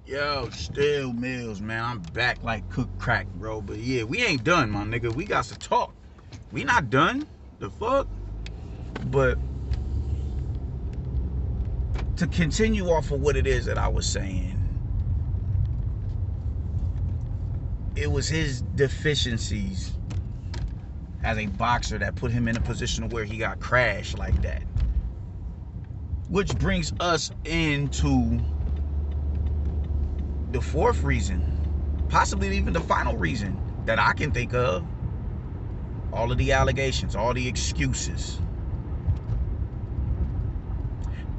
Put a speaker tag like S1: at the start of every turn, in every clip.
S1: Yo, still Mills, man. I'm back like cooked crack, bro. But yeah, we ain't done, my nigga. We got to talk. We not done. The fuck? But to continue off of what it is that I was saying, it was his deficiencies as a boxer that put him in a position where he got crashed like that. Which brings us into the fourth reason, possibly even the final reason that I can think of. All of the allegations, all the excuses.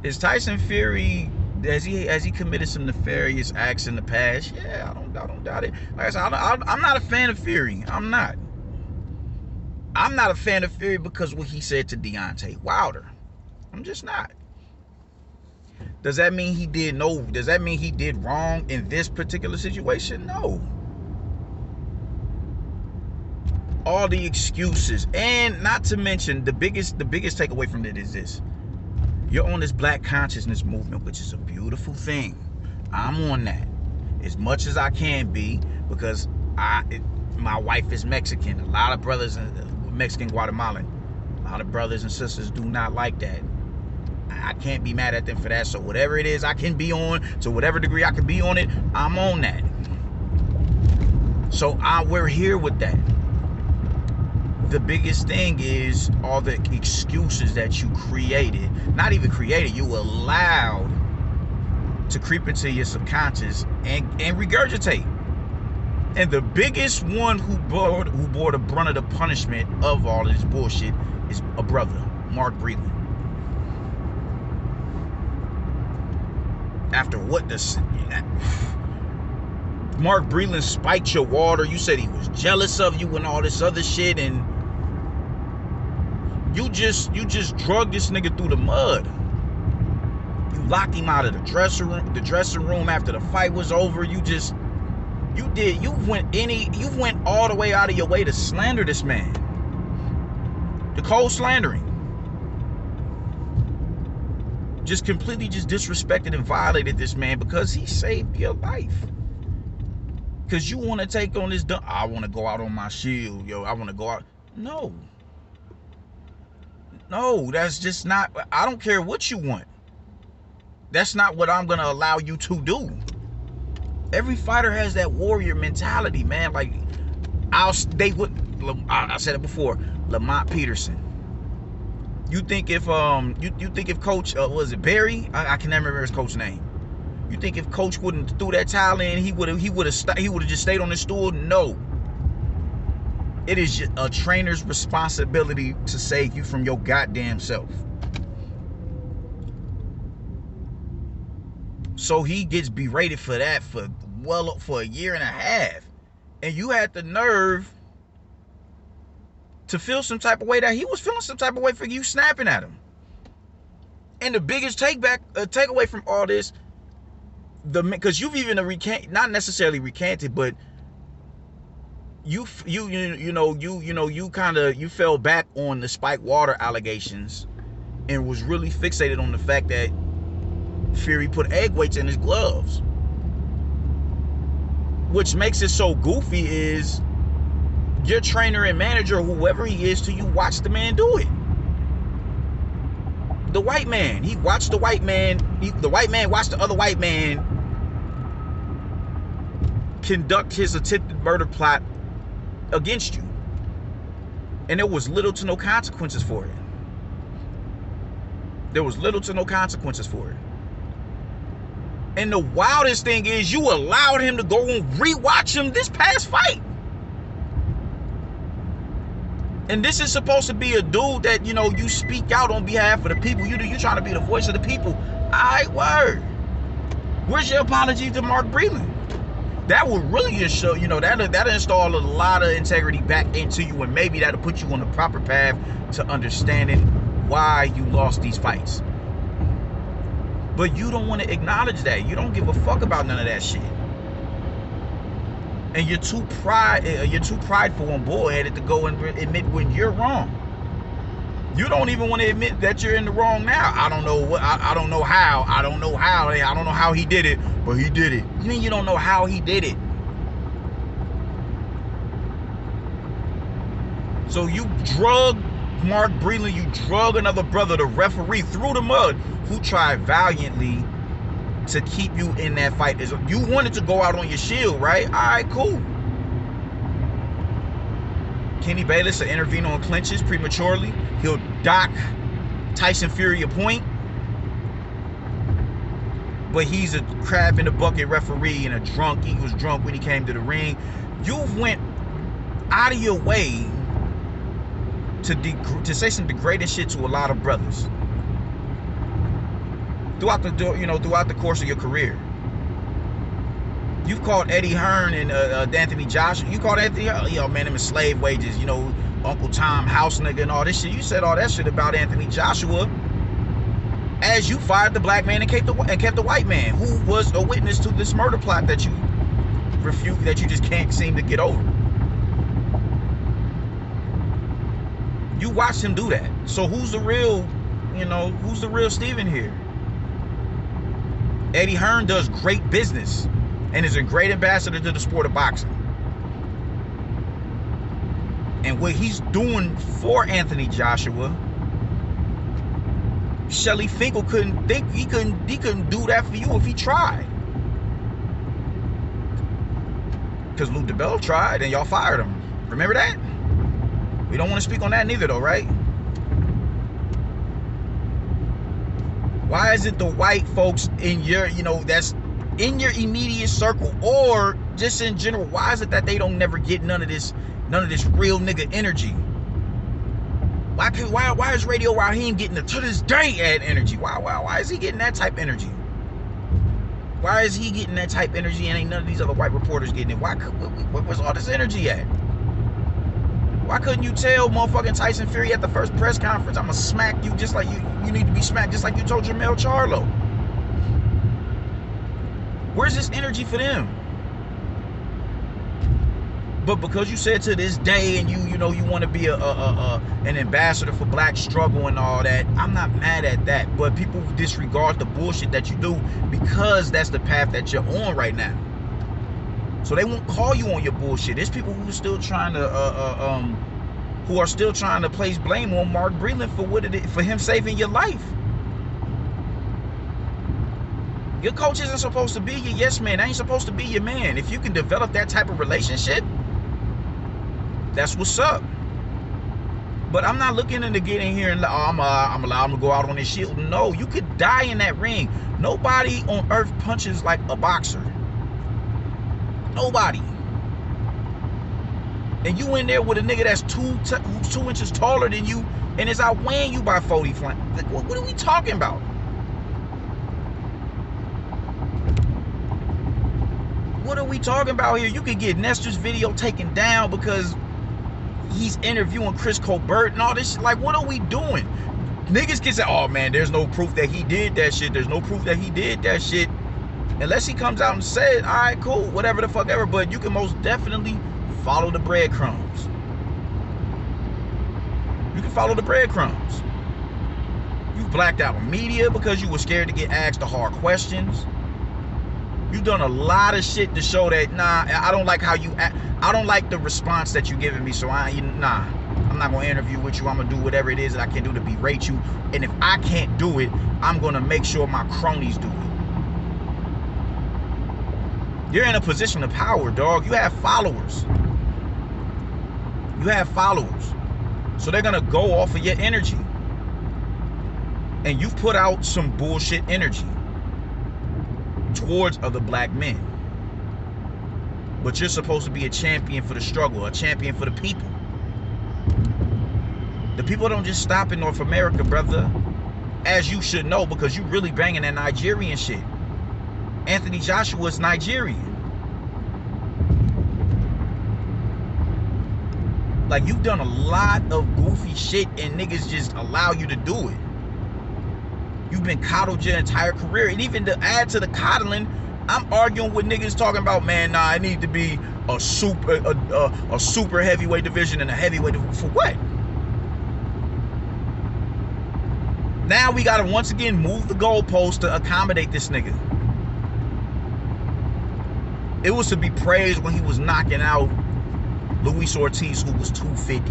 S1: Is Tyson Fury, has he committed some nefarious acts in the past? Yeah, I don't doubt it. Like I said, I'm not a fan of Fury. I'm not a fan of Fury because of what he said to Deontay Wilder. I'm just not. Does that mean he did wrong in this particular situation? No. All the excuses, and not to mention the biggest takeaway from it is this: you're on this black consciousness movement, which is a beautiful thing. I'm on that as much as I can be because my wife is Mexican. A lot of brothers, Mexican Guatemalan, a lot of brothers and sisters do not like that. I can't be mad at them for that. So whatever it is I can be on, to whatever degree I can be on it, I'm on that. So we're here with that. The biggest thing is all the excuses that you created. Not even created, you allowed to creep into your subconscious and regurgitate. And the biggest one who bore the brunt of the punishment of all of this bullshit is a brother, Mark Breland. After what Mark Breland spiked your water, you said he was jealous of you and all this other shit, and you just drugged this nigga through the mud. You locked him out of the dressing room after the fight was over. You went all the way out of your way to slander this man. The cold slandering. Just completely disrespected and violated this man because he saved your life. Because you want to take on this, I want to go out on my shield, yo. I want to go out. No, that's just not. I don't care what you want. That's not what I'm going to allow you to do. Every fighter has that warrior mentality, man. Like, I said it before, Lamont Peterson. You think if Coach was it Barry? I can never remember his coach's name. You think if Coach wouldn't threw that towel in, he would have just stayed on the stool? No. It is a trainer's responsibility to save you from your goddamn self. So he gets berated for that for a year and a half, and you had the nerve to feel some type of way that he was feeling some type of way for you snapping at him. And the biggest takeaway from all this, because you've even not necessarily recanted, but you fell back on the spiked water allegations and was really fixated on the fact that Fury put egg weights in his gloves. Which makes it so goofy is your trainer and manager, whoever he is to you, watched the man do it. The white man, he watched the white man, the white man watched the other white man conduct his attempted murder plot against you. And there was little to no consequences for it. And the wildest thing is you allowed him to go and rewatch him this past fight. And this is supposed to be a dude that, you speak out on behalf of the people. You're trying to be the voice of the people. Word. Where's your apology to Mark Breland? That would really just show, that'll install a lot of integrity back into you, and maybe that'll put you on the proper path to understanding why you lost these fights. But you don't want to acknowledge that. You don't give a fuck about none of that shit. And you're too prideful and bullheaded to go and admit when you're wrong. You don't even want to admit that you're in the wrong now. I don't know what. I don't know how. I don't know how. I don't know how he did it, but he did it. You mean you don't know how he did it? So you drug Mark Breland, you drug another brother, the referee, through the mud, who tried valiantly to keep you in that fight. You wanted to go out on your shield, right? All right, cool. Kenny Bayless will intervene on clinches prematurely. He'll dock Tyson Fury a point. But he's a crab in the bucket referee and a drunk. He was drunk when he came to the ring. You went out of your way to say some degrading shit to a lot of brothers throughout the course of your career. You've called Eddie Hearn and Anthony Joshua. You called Anthony, man, them is slave wages, Uncle Tom, house nigga, and all this shit. You said all that shit about Anthony Joshua as you fired the black man and kept the white man, who was a witness to this murder plot that you refute, that you just can't seem to get over. You watched him do that. So who's the real Steven here? Eddie Hearn does great business and is a great ambassador to the sport of boxing. And what he's doing for Anthony Joshua, Shelly Finkel couldn't do that for you if he tried. Because Lou DeBell tried and y'all fired him. Remember that? We don't want to speak on that neither though, right? Why is it the white folks in your, that's in your immediate circle, or just in general, why is it that they don't never get none of this real nigga energy? Why is Radio Raheem getting to this day at energy? Why is he getting that type of energy? Why is he getting that type of energy and ain't none of these other white reporters getting it? What was all this energy at? Why couldn't you tell motherfucking Tyson Fury at the first press conference, I'ma smack you just like you need to be smacked, just like you told Jamel Charlo? Where's this energy for them? But because you said to this day and you want to be an ambassador for black struggle and all that, I'm not mad at that. But people disregard the bullshit that you do because that's the path that you're on right now. So they won't call you on your bullshit. There's people who are still trying to place blame on Mark Breland for him saving your life. Your coach isn't supposed to be your yes man. They ain't supposed to be your man. If you can develop that type of relationship, that's what's up. But I'm not looking to get in here and I'm allowed him to go out on his shield. No, you could die in that ring. Nobody on earth punches like a boxer. Nobody. And you in there with a nigga that's two inches taller than you and is outweighing you by 40 flank. Like, what are we talking about? What are we talking about here? You could get Nestor's video taken down because he's interviewing Chris Colbert and all this shit. Like, what are we doing? Niggas can say, oh man, there's no proof that he did that shit. There's no proof that he did that shit. Unless he comes out and says, all right, cool, whatever the fuck ever. But you can most definitely follow the breadcrumbs. You can follow the breadcrumbs. You've blacked out on media because you were scared to get asked the hard questions. You've done a lot of shit to show that, nah, I don't like how you act. I don't like the response that you're giving me, so I'm not going to interview with you. I'm going to do whatever it is that I can do to berate you. And if I can't do it, I'm going to make sure my cronies do it. You're in a position of power, dog. You have followers. You have followers. So they're going to go off of your energy. And you've put out some bullshit energy towards other black men. But you're supposed to be a champion for the struggle, a champion for the people. The people don't just stop in North America, brother. As you should know, because you really banging that Nigerian shit. Anthony Joshua is Nigerian. Like, you've done a lot of goofy shit and niggas just allow you to do it. You've been coddled your entire career. And even to add to the coddling, I'm arguing with niggas talking about, man, nah, I need to be a super heavyweight division and a heavyweight division. For what? Now we gotta once again move the goalpost to accommodate this nigga. It was to be praised when he was knocking out Luis Ortiz, who was 250.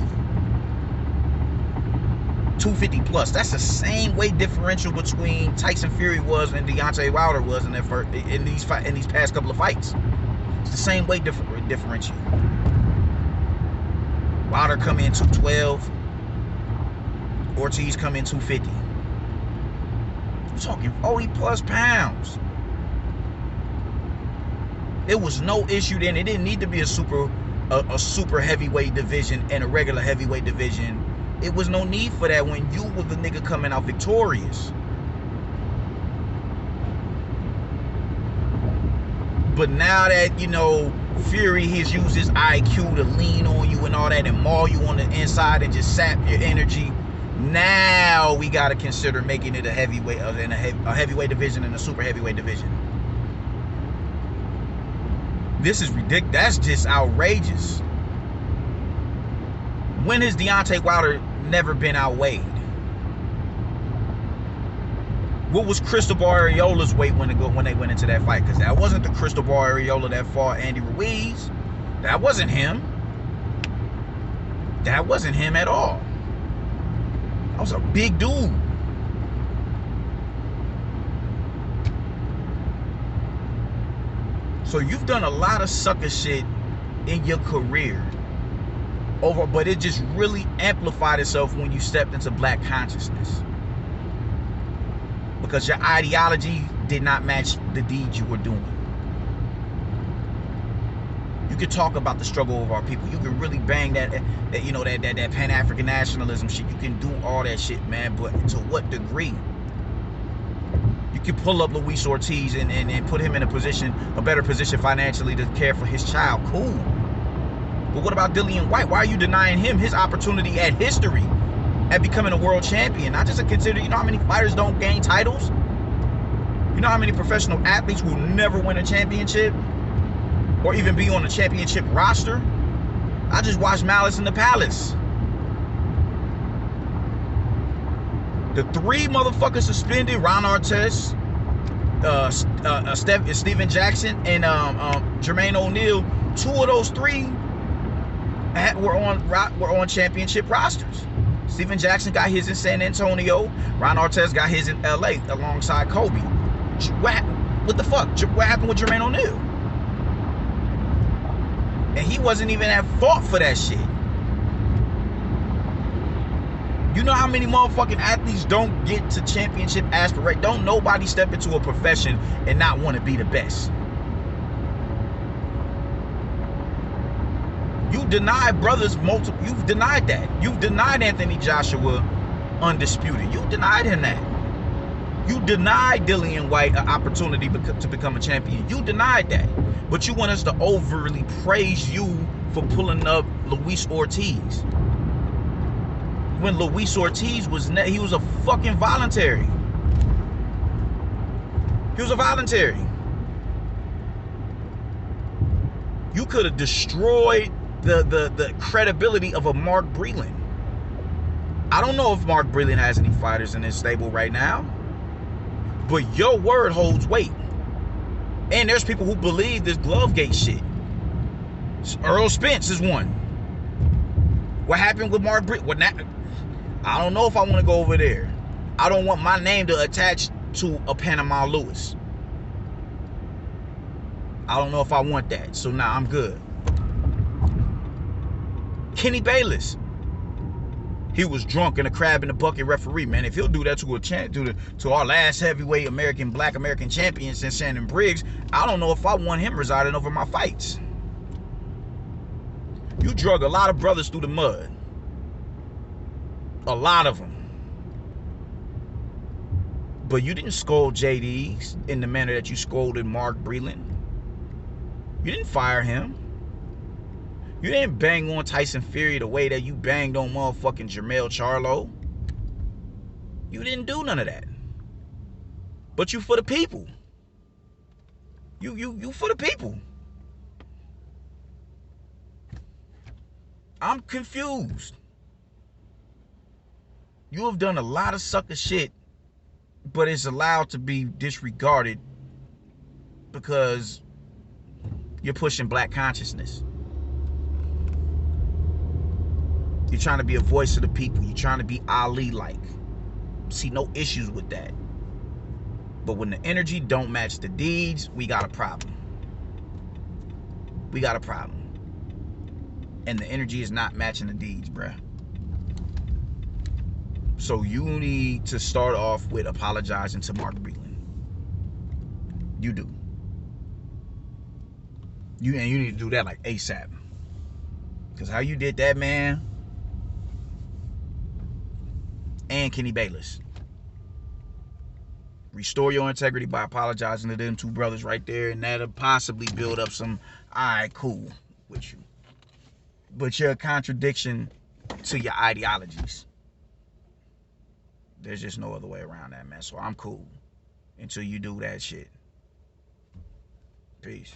S1: 250 plus. That's the same weight differential between Tyson Fury was and Deontay Wilder was in these past couple of fights. It's the same weight differential. Wilder come in 212. Ortiz come in 250. You're talking 40 plus pounds. It was no issue then. It didn't need to be a super heavyweight division and a regular heavyweight division. It was no need for that when you were the nigga coming out victorious. But now that, you know, Fury has used his IQ to lean on you and all that and maul you on the inside and just sap your energy, now we got to consider making it a heavyweight and a heavyweight division and a super heavyweight division. This is ridiculous. That's just outrageous. When has Deontay Wilder never been outweighed? What was Cristobal Ariola's weight when they went into that fight? Because that wasn't the Cristobal Ariola that fought Andy Ruiz. That wasn't him. That wasn't him at all. That was a big dude. So you've done a lot of sucker shit in your career. But it just really amplified itself when you stepped into black consciousness. Because your ideology did not match the deeds you were doing. You could talk about the struggle of our people. You can really bang that Pan-African nationalism shit. You can do all that shit, man. But to what degree? You can pull up Luis Ortiz and put him in a better position financially to care for his child. Cool. But what about Dillian White? Why are you denying him his opportunity at history at becoming a world champion? Not just a consider, you know how many fighters don't gain titles? You know how many professional athletes will never win a championship or even be on a championship roster? I just watched Malice in the Palace. The 3 motherfuckers suspended, Ron Artest, Steven Jackson, and Jermaine O'Neal. 2 of those 3 were on championship rosters. Steven Jackson got his in San Antonio. Ron Artest got his in LA alongside Kobe. What the fuck? What happened with Jermaine O'Neal? And he wasn't even at fault for that shit. You know how many motherfucking athletes don't get to championship aspirate? Don't nobody step into a profession and not want to be the best. You denied brothers multiple. You've denied that. You've denied Anthony Joshua undisputed. You denied him that. You denied Dillian White an opportunity to become a champion. You denied that. But you want us to overly praise you for pulling up Luis Ortiz. When Luis Ortiz he was a fucking voluntary. He was a voluntary. You could have destroyed the credibility of a Mark Breland. I don't know if Mark Breland has any fighters in his stable right now, but your word holds weight. And there's people who believe this Glovegate shit. Earl Spence is one. What happened with Mark Breland? I don't know if I want to go over there. I don't want my name to attach to a Panama Lewis. I don't know if I want that. So now I'm good. Kenny Bayless. He was drunk and a crab in the bucket referee, man. If he'll do that to our last heavyweight black American champion since Shannon Briggs, I don't know if I want him residing over my fights. You drug a lot of brothers through the mud. A lot of them. But you didn't scold JD in the manner that you scolded Mark Breland. You didn't fire him. You didn't bang on Tyson Fury the way that you banged on motherfucking Jermell Charlo. You didn't do none of that. But you for the people. You for the people. I'm confused. You have done a lot of sucker shit but it's allowed to be disregarded because you're pushing black consciousness. You're trying to be a voice of the people. You're trying to be Ali-like. See no issues with that. But when the energy don't match the deeds, we got a problem. We got a problem. And the energy is not matching the deeds, bruh. So you need to start off with apologizing to Mark Breland. You do. You need to do that like ASAP. Because how you did that, man, and Kenny Bayless. Restore your integrity by apologizing to them two brothers right there, and that'll possibly build up some, all right, cool with you. But you're a contradiction to your ideologies. There's just no other way around that, man. So I'm cool until you do that shit. Peace.